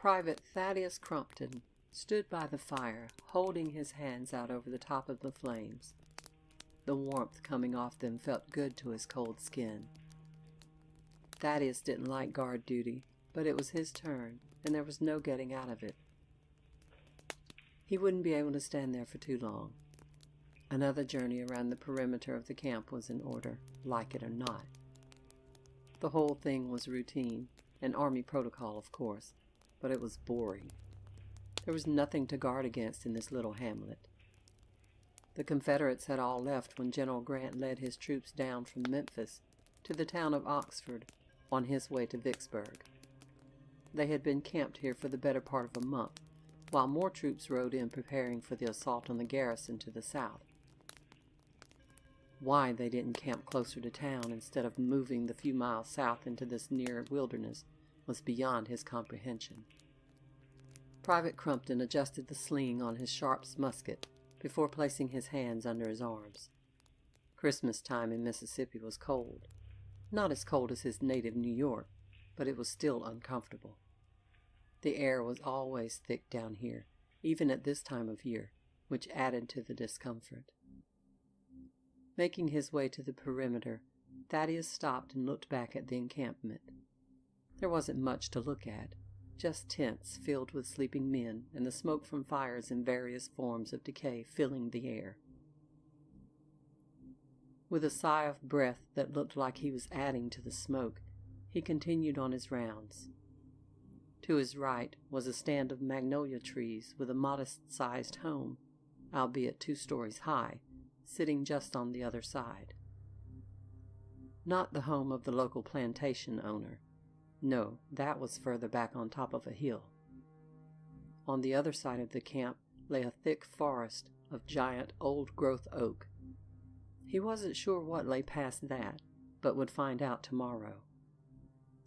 Private Thaddeus Crumpton stood by the fire, holding his hands out over the top of the flames. The warmth coming off them felt good to his cold skin. Thaddeus didn't like guard duty, but it was his turn, and there was no getting out of it. He wouldn't be able to stand there for too long. Another journey around the perimeter of the camp was in order, like it or not. The whole thing was routine, and Army protocol, of course, but it was boring. There was nothing to guard against in this little hamlet. The Confederates had all left when General Grant led his troops down from Memphis to the town of Oxford on his way to Vicksburg. They had been camped here for the better part of a month, while more troops rode in preparing for the assault on the garrison to the south. Why they didn't camp closer to town instead of moving the few miles south into this near wilderness was beyond his comprehension. Private Crumpton adjusted the sling on his Sharp's musket before placing his hands under his arms. Christmas time in Mississippi was cold. Not as cold as his native New York, but it was still uncomfortable. The air was always thick down here, even at this time of year, which added to the discomfort. Making his way to the perimeter, Thaddeus stopped and looked back at the encampment. There wasn't much to look at, just tents filled with sleeping men and the smoke from fires in various forms of decay filling the air. With a sigh of breath that looked like he was adding to the smoke, he continued on his rounds. To his right was a stand of magnolia trees with a modest-sized home, albeit 2 stories high, sitting just on the other side. Not the home of the local plantation owner. No, that was further back on top of a hill. On the other side of the camp lay a thick forest of giant old-growth oak. He wasn't sure what lay past that, but would find out tomorrow.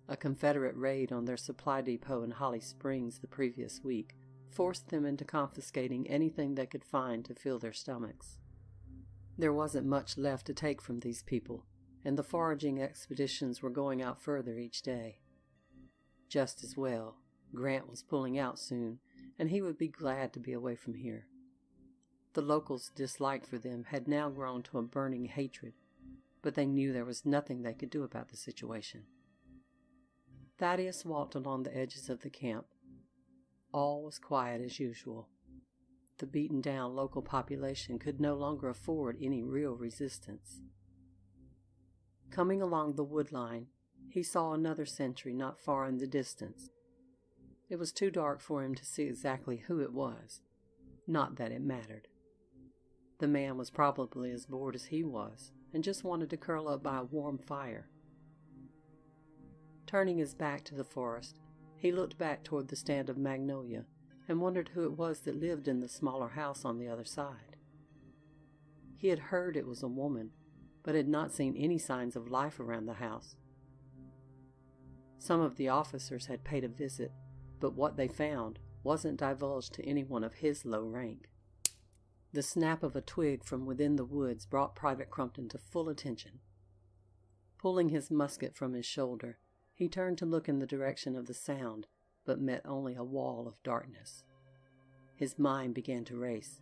A Confederate raid on their supply depot in Holly Springs the previous week forced them into confiscating anything they could find to fill their stomachs. There wasn't much left to take from these people, and the foraging expeditions were going out further each day. Just as well, Grant was pulling out soon, and he would be glad to be away from here. The locals' dislike for them had now grown to a burning hatred, but they knew there was nothing they could do about the situation. Thaddeus walked along the edges of the camp. All was quiet as usual. The beaten-down local population could no longer afford any real resistance. Coming along the wood line, he saw another sentry not far in the distance. It was too dark for him to see exactly who it was. Not that it mattered. The man was probably as bored as he was, and just wanted to curl up by a warm fire. Turning his back to the forest, he looked back toward the stand of magnolia and wondered who it was that lived in the smaller house on the other side. He had heard it was a woman, but had not seen any signs of life around the house. Some of the officers had paid a visit, but what they found wasn't divulged to anyone of his low rank. The snap of a twig from within the woods brought Private Crumpton to full attention. Pulling his musket from his shoulder, he turned to look in the direction of the sound, but met only a wall of darkness. His mind began to race.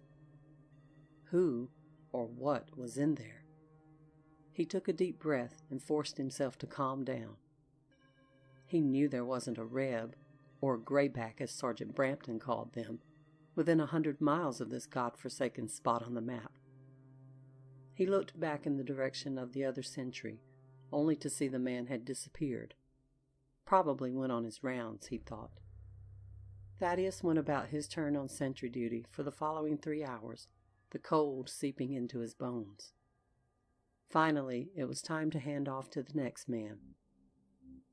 Who or what was in there? He took a deep breath and forced himself to calm down. He knew there wasn't a Reb, or grayback as Sergeant Brampton called them, within 100 miles of this god-forsaken spot on the map. He looked back in the direction of the other sentry, only to see the man had disappeared. Probably went on his rounds, he thought. Thaddeus went about his turn on sentry duty for the following 3 hours, the cold seeping into his bones. Finally, it was time to hand off to the next man.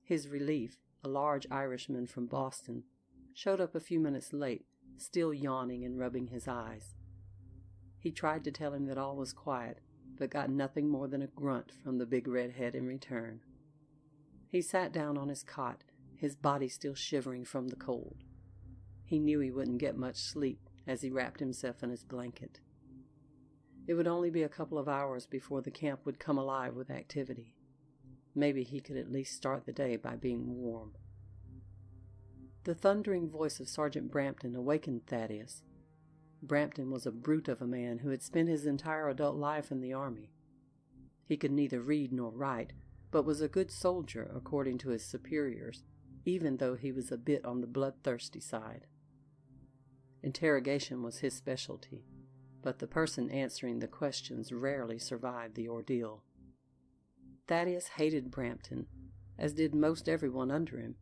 His relief, a large Irishman from Boston, showed up a few minutes late, still yawning and rubbing his eyes. He tried to tell him that all was quiet, but got nothing more than a grunt from the big redhead in return. He sat down on his cot, his body still shivering from the cold. He knew he wouldn't get much sleep as he wrapped himself in his blanket. It would only be a couple of hours before the camp would come alive with activity. Maybe he could at least start the day by being warm. The thundering voice of Sergeant Brampton awakened Thaddeus. Brampton was a brute of a man who had spent his entire adult life in the army. He could neither read nor write, but was a good soldier according to his superiors, even though he was a bit on the bloodthirsty side. Interrogation was his specialty, but the person answering the questions rarely survived the ordeal. Thaddeus hated Brampton, as did most everyone under him.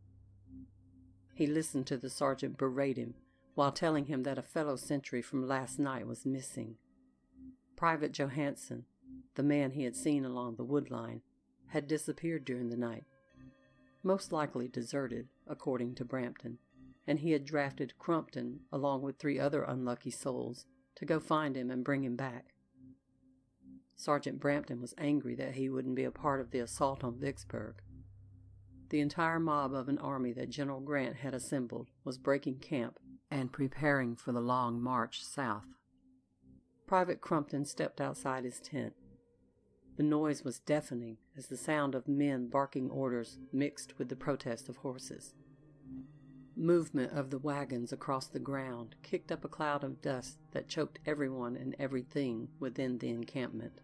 He listened to the sergeant berate him while telling him that a fellow sentry from last night was missing. Private Johansson, the man he had seen along the wood line, had disappeared during the night, most likely deserted, according to Brampton, and he had drafted Crumpton along with 3 other unlucky souls to go find him and bring him back. Sergeant Brampton was angry that he wouldn't be a part of the assault on Vicksburg. The entire mob of an army that General Grant had assembled was breaking camp and preparing for the long march south. Private Crumpton stepped outside his tent. The noise was deafening as the sound of men barking orders mixed with the protest of horses. Movement of the wagons across the ground kicked up a cloud of dust that choked everyone and everything within the encampment.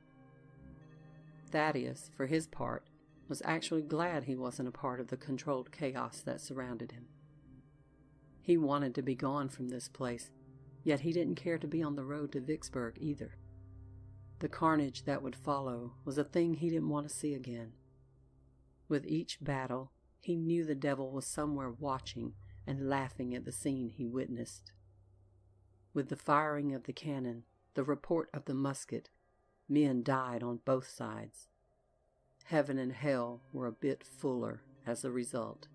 Thaddeus, for his part, was actually glad he wasn't a part of the controlled chaos that surrounded him. He wanted to be gone from this place, yet he didn't care to be on the road to Vicksburg either. The carnage that would follow was a thing he didn't want to see again. With each battle, he knew the devil was somewhere watching and laughing at the scene he witnessed. With the firing of the cannon, the report of the musket, men died on both sides. Heaven and hell were a bit fuller as a result.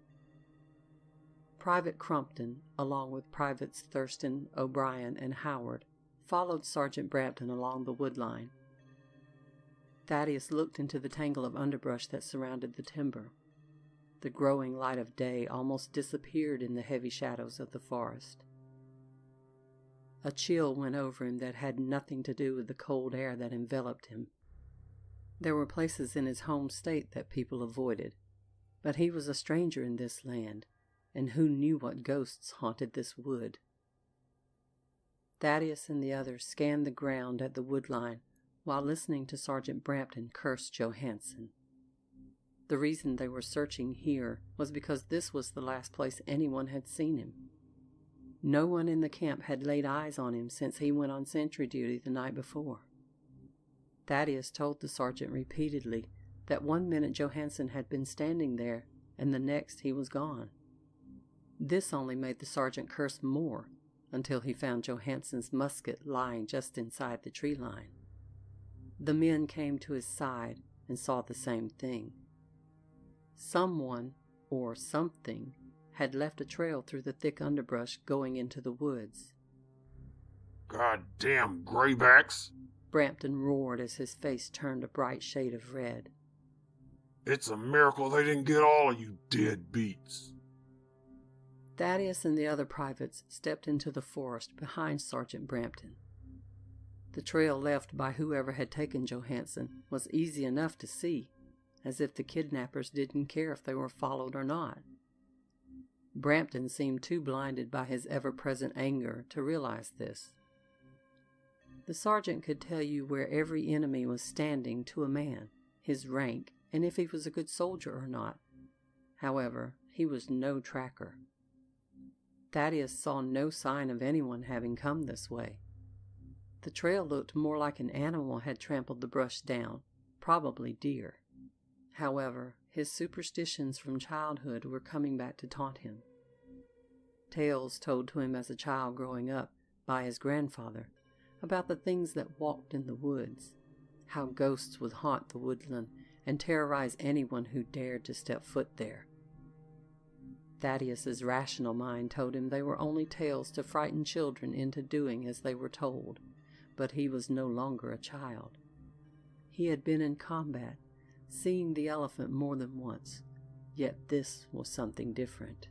Private Crumpton, along with Privates Thurston, O'Brien, and Howard, followed Sergeant Brampton along the wood line. Thaddeus looked into the tangle of underbrush that surrounded the timber. The growing light of day almost disappeared in the heavy shadows of the forest. A chill went over him that had nothing to do with the cold air that enveloped him. There were places in his home state that people avoided, but he was a stranger in this land, and who knew what ghosts haunted this wood? Thaddeus and the others scanned the ground at the wood line while listening to Sergeant Brampton curse Johansson. The reason they were searching here was because this was the last place anyone had seen him. No one in the camp had laid eyes on him since he went on sentry duty the night before. Thaddeus told the sergeant repeatedly that one minute Johansson had been standing there and the next he was gone. This only made the sergeant curse more until he found Johansson's musket lying just inside the tree line. The men came to his side and saw the same thing. Someone, or something, had left a trail through the thick underbrush going into the woods. "Goddamn graybacks!" Brampton roared as his face turned a bright shade of red. "It's a miracle they didn't get all of you deadbeats." Thaddeus and the other privates stepped into the forest behind Sergeant Brampton. The trail left by whoever had taken Johansson was easy enough to see, as if the kidnappers didn't care if they were followed or not. Brampton seemed too blinded by his ever-present anger to realize this. The sergeant could tell you where every enemy was standing to a man, his rank, and if he was a good soldier or not. However, he was no tracker. Thaddeus saw no sign of anyone having come this way. The trail looked more like an animal had trampled the brush down, probably deer. However, his superstitions from childhood were coming back to taunt him. Tales told to him as a child growing up by his grandfather about the things that walked in the woods, how ghosts would haunt the woodland and terrorize anyone who dared to step foot there. Thaddeus's rational mind told him they were only tales to frighten children into doing as they were told, but he was no longer a child. He had been in combat, seeing the elephant more than once, yet this was something different.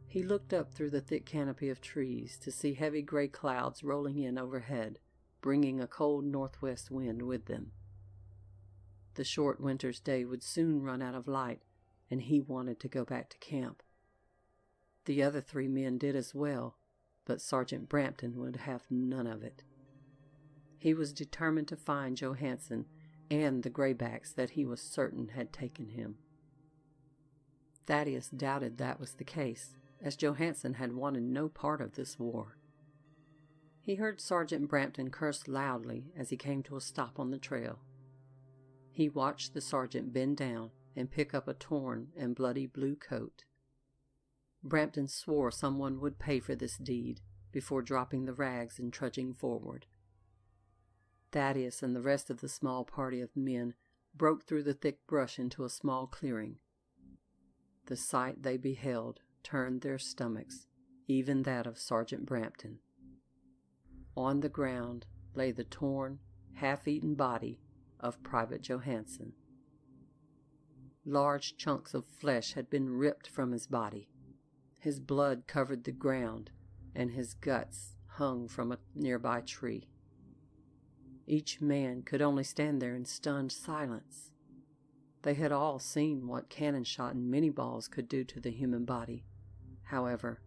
He looked up through the thick canopy of trees to see heavy gray clouds rolling in overhead, bringing a cold northwest wind with them. The short winter's day would soon run out of light, and he wanted to go back to camp. The other 3 men did as well, but Sergeant Brampton would have none of it. He was determined to find Johansen and the graybacks that he was certain had taken him. Thaddeus doubted that was the case, as Johansen had wanted no part of this war. He heard Sergeant Brampton curse loudly as he came to a stop on the trail. He watched the sergeant bend down and pick up a torn and bloody blue coat. Brampton swore someone would pay for this deed before dropping the rags and trudging forward. Thaddeus and the rest of the small party of men broke through the thick brush into a small clearing. The sight they beheld turned their stomachs, even that of Sergeant Brampton. On the ground lay the torn, half-eaten body of Private Johansen. Large chunks of flesh had been ripped from his body. His blood covered the ground, and his guts hung from a nearby tree. Each man could only stand there in stunned silence. They had all seen what cannon shot and mini balls could do to the human body. However,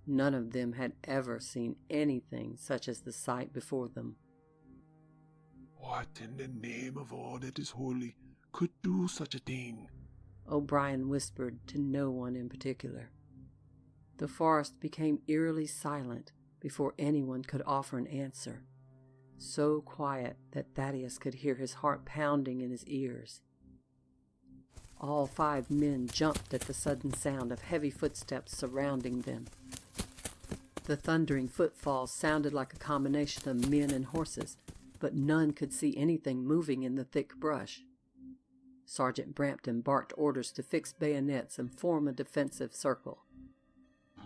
none of them had ever seen anything such as the sight before them. What in the name of all that is holy could do such a thing? O'Brien whispered to no one in particular. The forest became eerily silent before anyone could offer an answer, so quiet that Thaddeus could hear his heart pounding in his ears. All 5 men jumped at the sudden sound of heavy footsteps surrounding them. The thundering footfalls sounded like a combination of men and horses, but none could see anything moving in the thick brush. Sergeant Brampton barked orders to fix bayonets and form a defensive circle.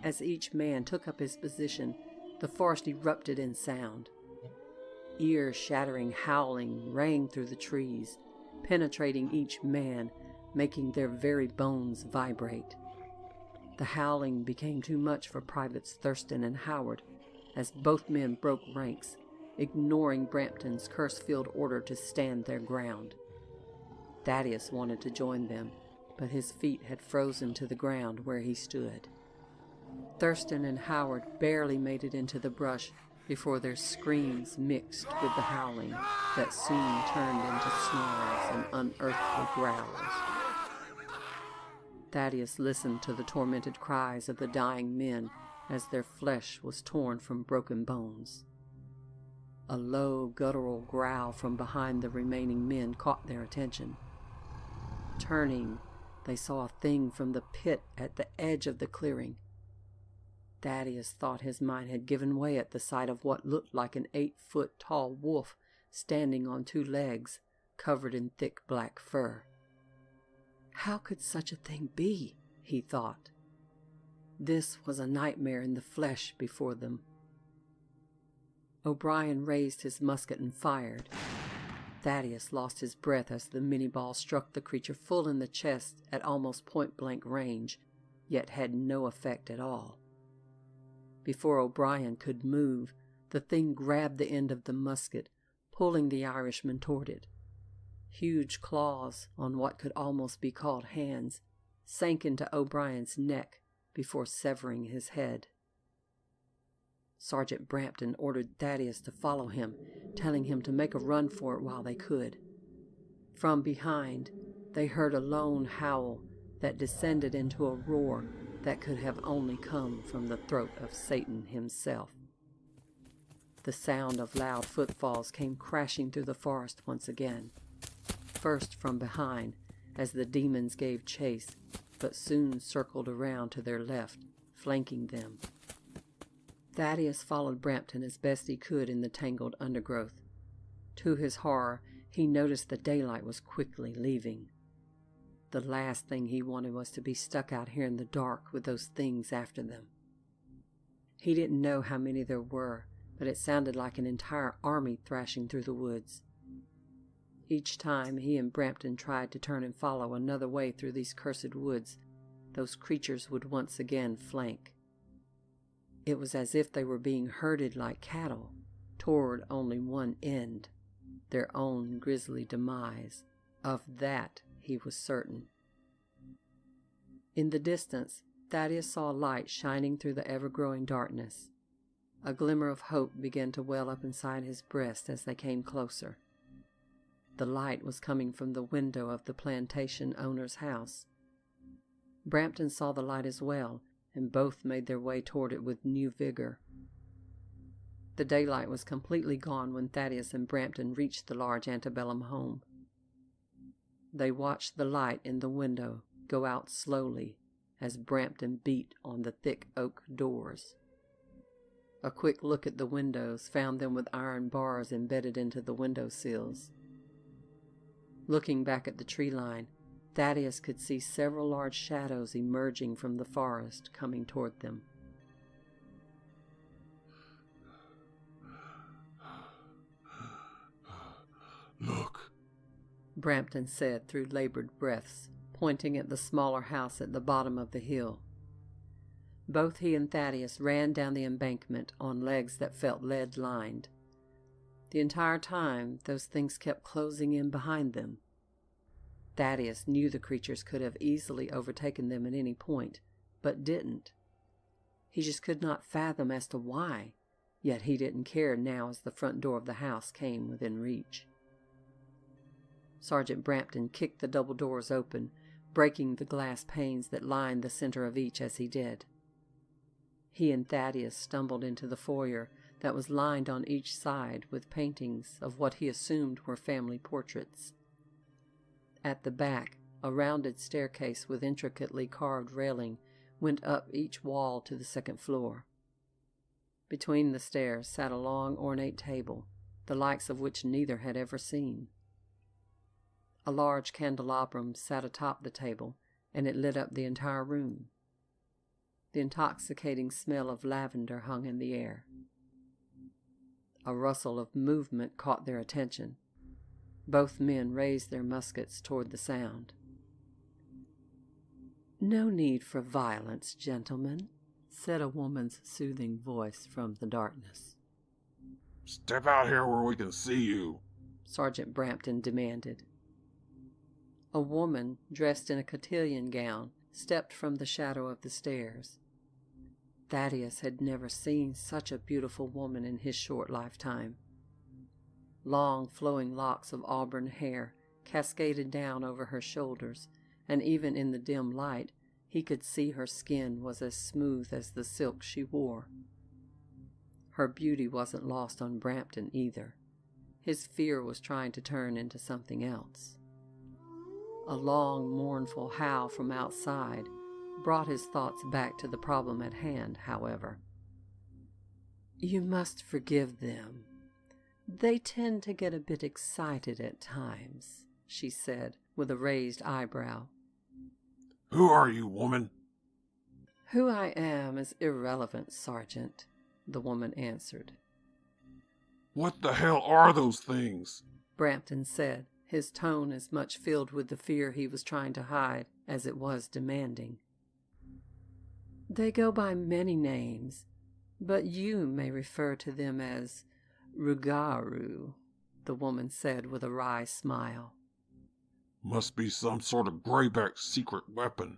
As each man took up his position, the forest erupted in sound. Ear-shattering howling rang through the trees, penetrating each man, making their very bones vibrate. The howling became too much for Privates Thurston and Howard, as both men broke ranks, ignoring Brampton's curse-filled order to stand their ground. Thaddeus wanted to join them, but his feet had frozen to the ground where he stood. Thurston and Howard barely made it into the brush before their screams mixed with the howling that soon turned into snarls and unearthly growls. Thaddeus listened to the tormented cries of the dying men as their flesh was torn from broken bones. A low, guttural growl from behind the remaining men caught their attention. Turning, they saw a thing from the pit at the edge of the clearing. Thaddeus thought his mind had given way at the sight of what looked like an 8-foot-tall wolf standing on 2 legs, covered in thick black fur. How could such a thing be? He thought. This was a nightmare in the flesh before them. O'Brien raised his musket and fired. Thaddeus lost his breath as the mini-ball struck the creature full in the chest at almost point-blank range, yet had no effect at all. Before O'Brien could move, the thing grabbed the end of the musket, pulling the Irishman toward it. Huge claws, on what could almost be called hands, sank into O'Brien's neck before severing his head. Sergeant Brampton ordered Thaddeus to follow him, telling him to make a run for it while they could. From behind, they heard a lone howl that descended into a roar that could have only come from the throat of Satan himself. The sound of loud footfalls came crashing through the forest once again, first from behind as the demons gave chase, but soon circled around to their left, flanking them. Thaddeus followed Brampton as best he could in the tangled undergrowth. To his horror, he noticed the daylight was quickly leaving. The last thing he wanted was to be stuck out here in the dark with those things after them. He didn't know how many there were, but it sounded like an entire army thrashing through the woods. Each time he and Brampton tried to turn and follow another way through these cursed woods, those creatures would once again flank. It was as if they were being herded like cattle toward only one end, their own grisly demise. Of that he was certain. In the distance, Thaddeus saw a light shining through the ever-growing darkness. A glimmer of hope began to well up inside his breast as they came closer. The light was coming from the window of the plantation owner's house. Brampton saw the light as well, and both made their way toward it with new vigor. The daylight was completely gone when Thaddeus and Brampton reached the large antebellum home. They watched the light in the window go out slowly as Brampton beat on the thick oak doors. A quick look at the windows found them with iron bars embedded into the window sills. Looking back at the tree line, Thaddeus could see several large shadows emerging from the forest coming toward them. Look, Brampton said through labored breaths, pointing at the smaller house at the bottom of the hill. Both he and Thaddeus ran down the embankment on legs that felt lead-lined. The entire time, those things kept closing in behind them. Thaddeus knew the creatures could have easily overtaken them at any point, but didn't. He just could not fathom as to why, yet he didn't care now as the front door of the house came within reach. Sergeant Brampton kicked the double doors open, breaking the glass panes that lined the center of each as he did. He and Thaddeus stumbled into the foyer that was lined on each side with paintings of what he assumed were family portraits. At the back, a rounded staircase with intricately carved railing went up each wall to the second floor. Between the stairs sat a long, ornate table, the likes of which neither had ever seen. A large candelabrum sat atop the table, and it lit up the entire room. The intoxicating smell of lavender hung in the air. A rustle of movement caught their attention. Both men raised their muskets toward the sound. "No need for violence, gentlemen," said a woman's soothing voice from the darkness. step out here where we can see you, Sergeant Brampton demanded. A woman, dressed in a cotillion gown, stepped from the shadow of the stairs. Thaddeus had never seen such a beautiful woman in his short lifetime. Long, flowing locks of auburn hair cascaded down over her shoulders, and even in the dim light, he could see her skin was as smooth as the silk she wore. Her beauty wasn't lost on Brampton either. His fear was trying to turn into something else. A long, mournful howl from outside brought his thoughts back to the problem at hand, however. "You must forgive them. They tend to get a bit excited at times," she said, with a raised eyebrow. Who are you, woman? "Who I am is irrelevant, Sergeant," the woman answered. What the hell are those things? Brampton said, his tone as much filled with the fear he was trying to hide as it was demanding. "They go by many names, but you may refer to them as Rougarou," the woman said with a wry smile. Must be some sort of grayback secret weapon.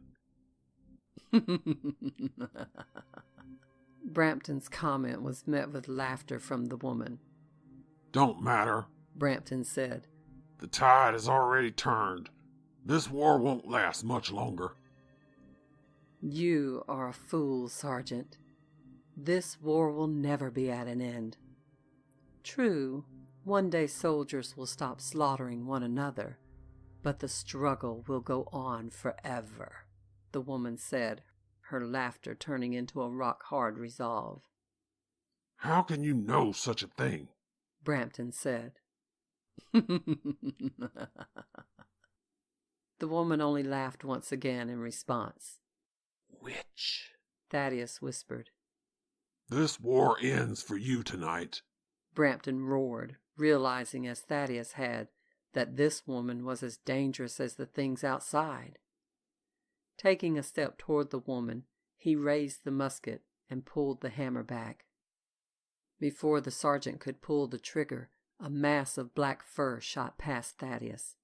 Brampton's comment was met with laughter from the woman. Don't matter, Brampton said. The tide has already turned. This war won't last much longer. "You are a fool, Sergeant. This war will never be at an end. True, one day soldiers will stop slaughtering one another, but the struggle will go on forever," the woman said, her laughter turning into a rock-hard resolve. How can you know such a thing? Brampton said. The woman only laughed once again in response. Witch, Thaddeus whispered. This war ends for you tonight. Brampton roared, realizing as Thaddeus had that this woman was as dangerous as the things outside. Taking a step toward the woman, he raised the musket and pulled the hammer back. Before the sergeant could pull the trigger, a mass of black fur shot past Thaddeus.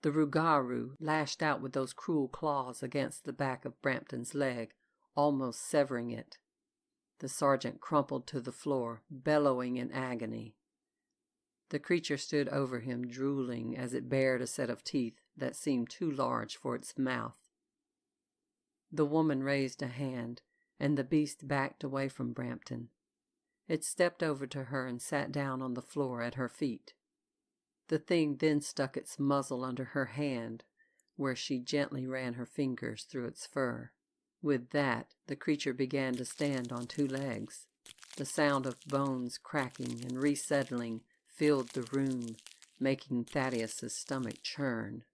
The Rougarou lashed out with those cruel claws against the back of Brampton's leg, almost severing it. The sergeant crumpled to the floor, bellowing in agony. The creature stood over him, drooling as it bared a set of teeth that seemed too large for its mouth. The woman raised a hand, and the beast backed away from Brampton. It stepped over to her and sat down on the floor at her feet. The thing then stuck its muzzle under her hand, where she gently ran her fingers through its fur. With that, the creature began to stand on two legs. The sound of bones cracking and resettling filled the room, making Thaddeus's stomach churn.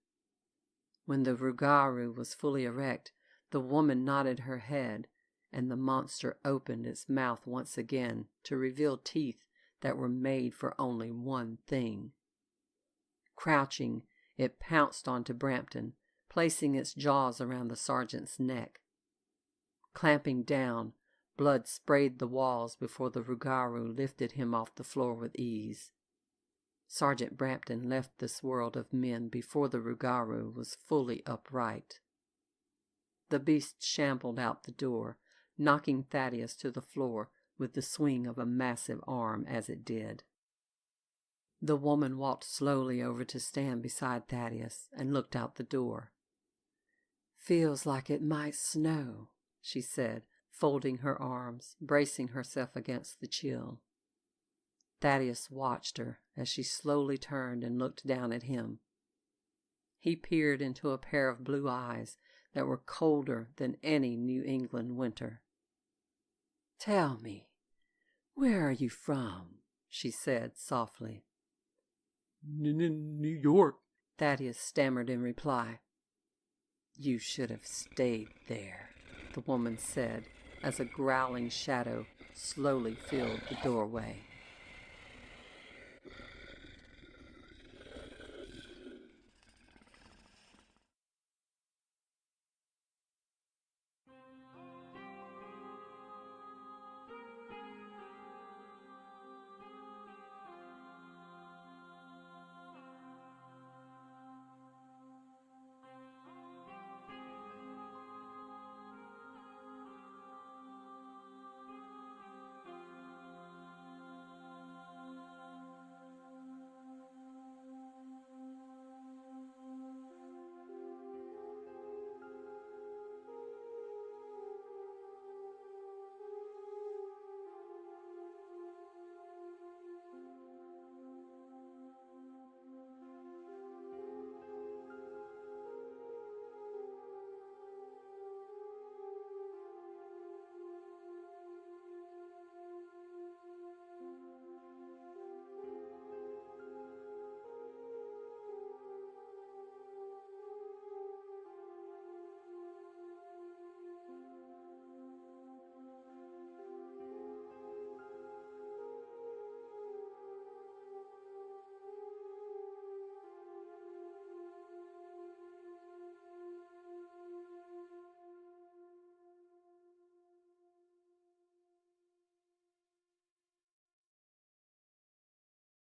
When the Rougarou was fully erect, the woman nodded her head, and the monster opened its mouth once again to reveal teeth that were made for only one thing. Crouching, it pounced onto Brampton, placing its jaws around the sergeant's neck. Clamping down, blood sprayed the walls before the Rougarou lifted him off the floor with ease. Sergeant Brampton left this world of men before the Rougarou was fully upright. The beast shambled out the door, knocking Thaddeus to the floor with the swing of a massive arm as it did. The woman walked slowly over to stand beside Thaddeus and looked out the door. "Feels like it might snow," she said, folding her arms, bracing herself against the chill. Thaddeus watched her as she slowly turned and looked down at him. He peered into a pair of blue eyes that were colder than any New England winter. "Tell me, where are you from?" she said softly. New York," Thaddeus stammered in reply. "You should have stayed there," the woman said, as a growling shadow slowly filled the doorway.